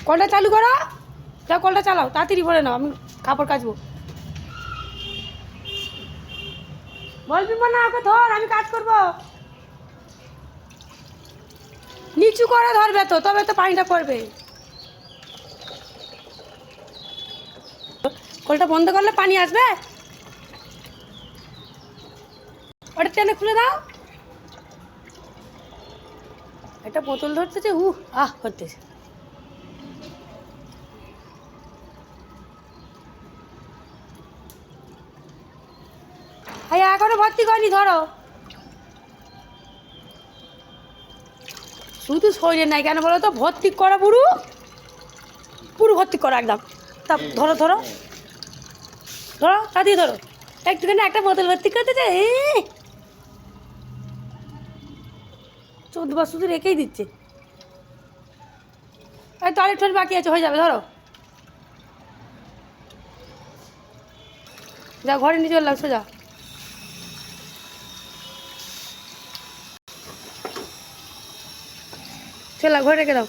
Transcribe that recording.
কলটা চালু করো, যাও কলটা চালাও, তাড়াতাড়ি ভরে নাও, আমি কাপড় কাচবো। বলবি না, ওকে ধর, আমি কাজ করবো। নিচু করে ধরবে তো, তবে তো পানিটা পড়বে। কলটা বন্ধ করলে পানি আসবে, ওটা টেনে খুলে দাও। একটা বোতল ধরতেছে, করতেছে। এখনো ভর্তি করিনি, ধরো। শুধু শরীরে নাই কেন বলো তো, ভর্তি করা পুরো পুরো ভর্তি করা একদম। তা ধরো ধরো ধরো, তাড়াতাড়ি ধরো। একটুখানি একটা বোতল ভর্তি করতেছে, 14 বার শুধু রেখেই দিচ্ছে। তো আরেকটু বাকি আছে, হয়ে যাবে, ধরো। যা ঘরে নিয়ে চললাম, সোজা। চলা, ঘরে রেখে দাও।